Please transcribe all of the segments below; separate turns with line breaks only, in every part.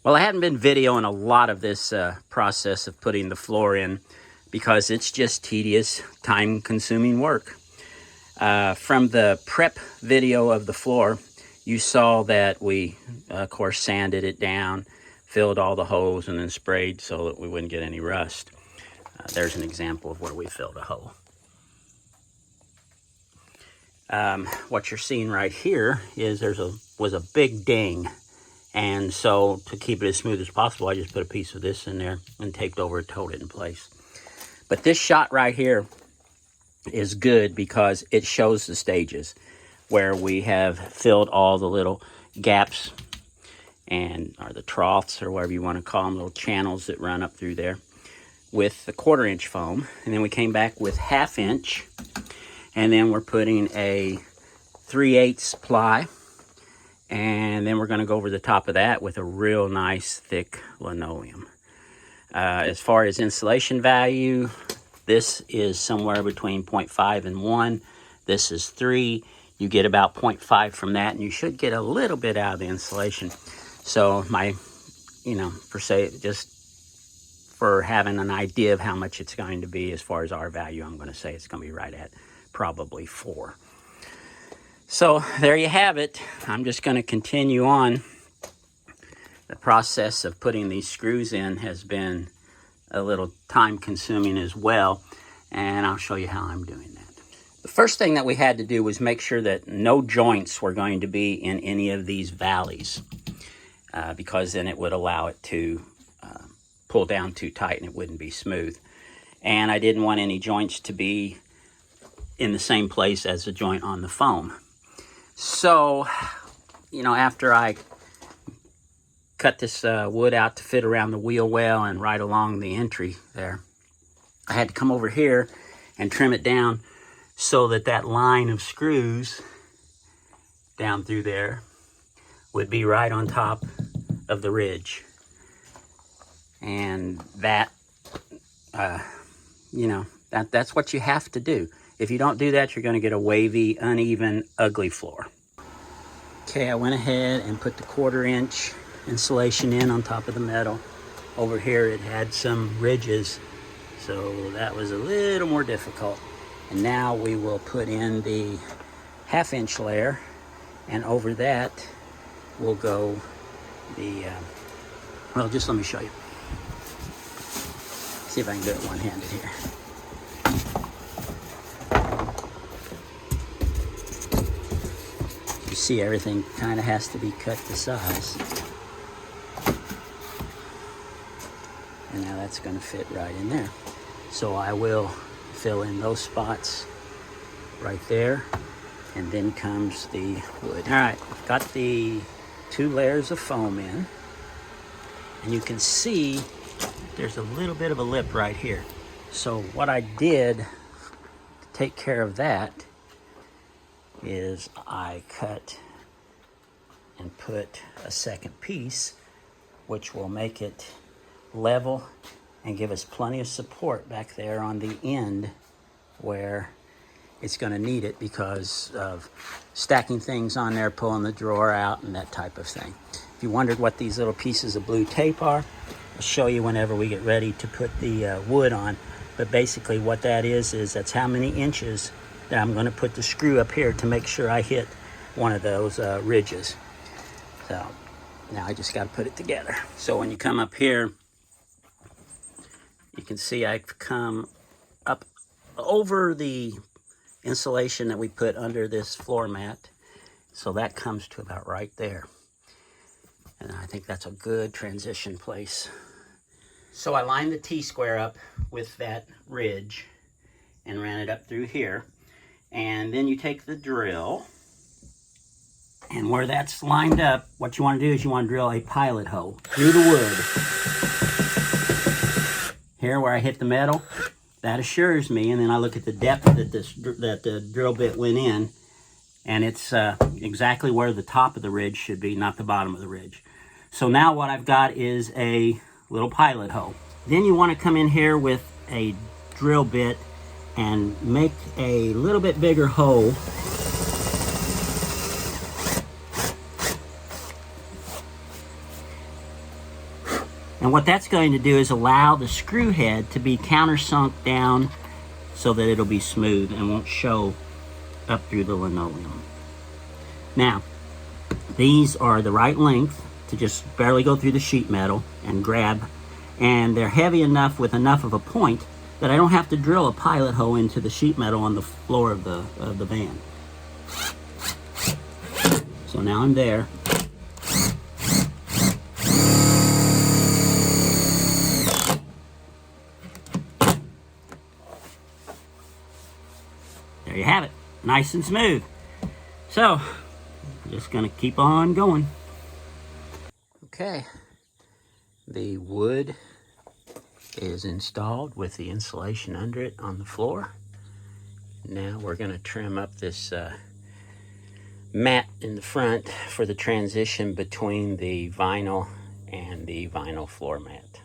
Well, I hadn't been videoing a lot of this process of putting the floor in because it's just tedious, time-consuming work. From the prep video of the floor, you saw that we, of course, sanded it down, filled all the holes, and then sprayed so that we wouldn't get any rust. There's an example of where we filled a hole. What you're seeing right here is was a big ding. And so to keep it as smooth as possible, I just put a piece of this in there and taped over it, held it in place. But this shot right here is good because it shows the stages where we have filled all the little gaps or the troughs, or whatever you want to call them, little channels that run up through there, with the 1/4 inch foam. And then we came back with 1/2 inch, and then we're putting a 3/8 ply. And then we're going to go over the top of that with a real nice thick linoleum. As far as insulation value, this is somewhere between 0.5 and 1. This is 3. You get about 0.5 from that, and you should get a little bit out of the insulation. So just for having an idea of how much it's going to be as far as our value, I'm going to say it's going to be right at probably 4. So there you have it. I'm just going to continue on. The process of putting these screws in has been a little time consuming as well, and I'll show you how I'm doing that. The first thing that we had to do was make sure that no joints were going to be in any of these valleys, because then it would allow it to pull down too tight and it wouldn't be smooth. And I didn't want any joints to be in the same place as the joint on the foam. So, after I cut this wood out to fit around the wheel well and right along the entry there, I had to come over here and trim it down so that line of screws down through there would be right on top of the ridge. And that's what you have to do. If you don't do that, you're going to get a wavy, uneven, ugly floor. Okay, I went ahead and put the 1/4 inch insulation in on top of the metal. Over here it had some ridges, so that was a little more difficult. And now we will put in the 1/2 inch layer, and over that will go just let me show you. See if I can do it one-handed here. You see, everything kind of has to be cut to size. And now that's going to fit right in there. So I will fill in those spots right there, and then comes the wood. All right, I've got the 2 layers of foam in, and you can see there's a little bit of a lip right here. So what I did to take care of that is I cut and put a second piece, which will make it level and give us plenty of support back there on the end where it's going to need it because of stacking things on there, pulling the drawer out, and that type of thing. If you wondered what these little pieces of blue tape are, I'll show you whenever we get ready to put the wood on. But basically what that is that's how many inches that I'm going to put the screw up here to make sure I hit one of those ridges. So now I just got to put it together. So when you come up here, you can see I've come up over the insulation that we put under this floor mat. So that comes to about right there. And I think that's a good transition place. So I lined the T-square up with that ridge and ran it up through here. And then you take the drill, and where that's lined up, what you want to do is you want to drill a pilot hole through the wood. Here where I hit the metal, that assures me, and then I look at the depth that the drill bit went in, and it's exactly where the top of the ridge should be, not the bottom of the ridge. So now what I've got is a little pilot hole. Then you want to come in here with a drill bit and make a little bit bigger hole. And what that's going to do is allow the screw head to be countersunk down so that it'll be smooth and won't show up through the linoleum. Now, these are the right length to just barely go through the sheet metal and grab, and they're heavy enough with enough of a point that I don't have to drill a pilot hole into the sheet metal on the floor of the van. So now I'm there. There you have it, nice and smooth. So, I'm just gonna keep on going. Okay, the wood is installed with the insulation under it on the floor. Now we're gonna trim up this mat in the front for the transition between the vinyl and the vinyl floor mat.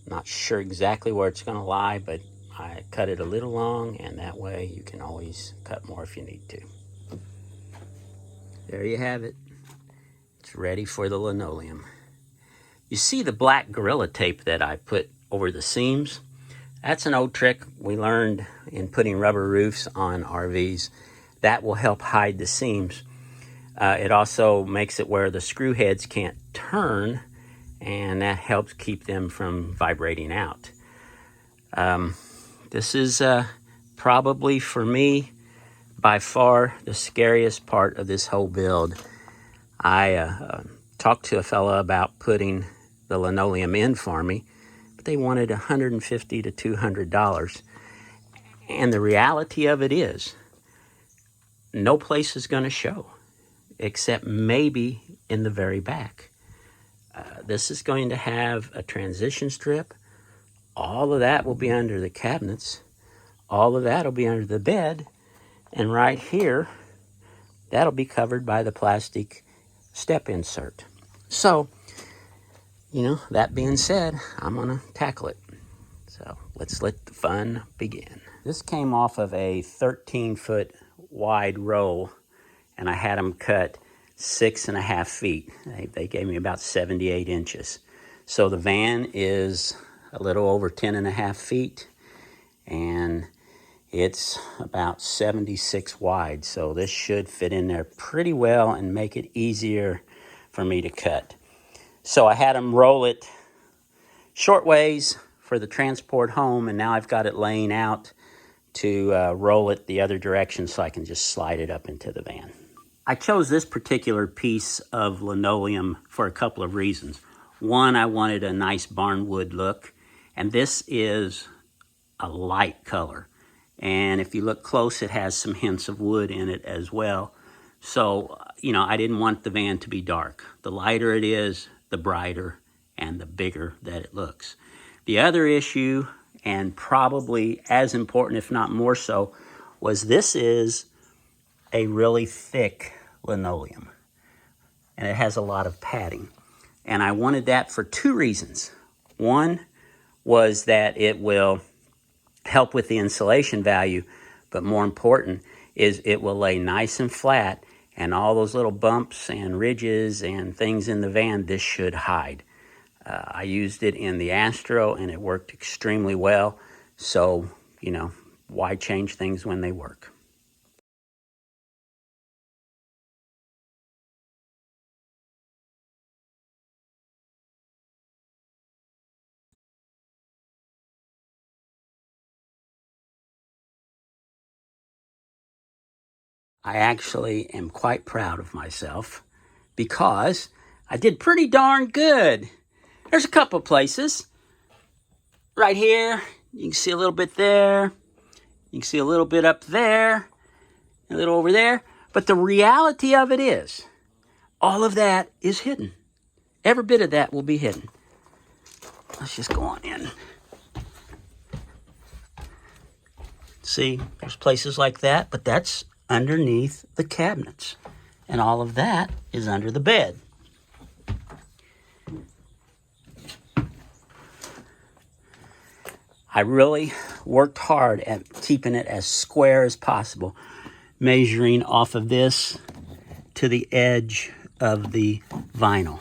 Not sure exactly where it's gonna lie, but I cut it a little long, and that way you can always cut more if you need to. There you have it. It's ready for the linoleum. You see the black Gorilla Tape that I put over the seams? That's an old trick we learned in putting rubber roofs on RVs. That will help hide the seams. It also makes it where the screw heads can't turn, and that helps keep them from vibrating out. This is probably, for me, by far the scariest part of this whole build. I talked to a fella about putting the linoleum in for me, but they wanted $150 to $200. And the reality of it is, no place is going to show, except maybe in the very back. This is going to have a transition strip. All of that will be under the cabinets. All of that will be under the bed. And right here, that'll be covered by the plastic step insert. So, that being said, I'm gonna tackle it. So let's let the fun begin. This came off of a 13-foot wide roll, and I had them cut 6.5 feet. They gave me about 78 inches. So the van is a little over 10.5 feet, and it's about 76 wide. So this should fit in there pretty well and make it easier for me to cut. So I had them roll it short ways for the transport home, and now I've got it laying out to roll it the other direction so I can just slide it up into the van. I chose this particular piece of linoleum for a couple of reasons. One, I wanted a nice barnwood look, and this is a light color. And if you look close, it has some hints of wood in it as well. So, I didn't want the van to be dark. The lighter it is, the brighter and the bigger that it looks. The other issue, and probably as important, if not more so, was this is a really thick linoleum. And it has a lot of padding. And I wanted that for two reasons. One was that it will help with the insulation value, but more important is it will lay nice and flat, and all those little bumps and ridges and things in the van, this should hide. I used it in the Astro, and it worked extremely well. So, why change things when they work? I actually am quite proud of myself because I did pretty darn good. There's a couple places. Right here, you can see a little bit there. You can see a little bit up there, a little over there. But the reality of it is, all of that is hidden. Every bit of that will be hidden. Let's just go on in. See, there's places like that, but that's underneath the cabinets. And all of that is under the bed. I really worked hard at keeping it as square as possible, measuring off of this to the edge of the vinyl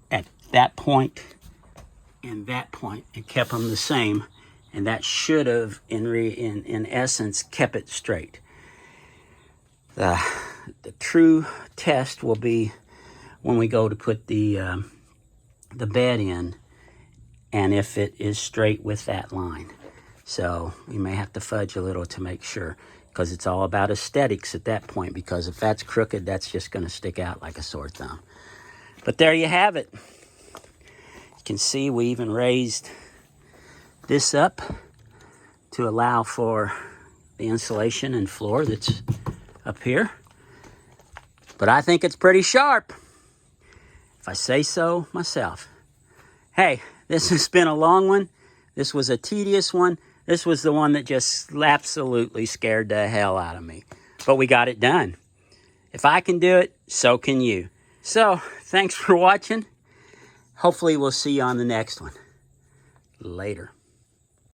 at that point and that point and kept them the same, and that should have, in essence, kept it straight. The true test will be when we go to put the bed in, and if it is straight with that line. So we may have to fudge a little to make sure, because it's all about aesthetics at that point, because if that's crooked, that's just going to stick out like a sore thumb. But there you have it. You can see we even raised this up to allow for the insulation and floor that's up here. But I think it's pretty sharp, if I say so myself. Hey, this has been a long one. This was a tedious one. This was the one that just absolutely scared the hell out of me. But we got it done. If I can do it, so can you. So, thanks for watching. Hopefully we'll see you on the next one. Later.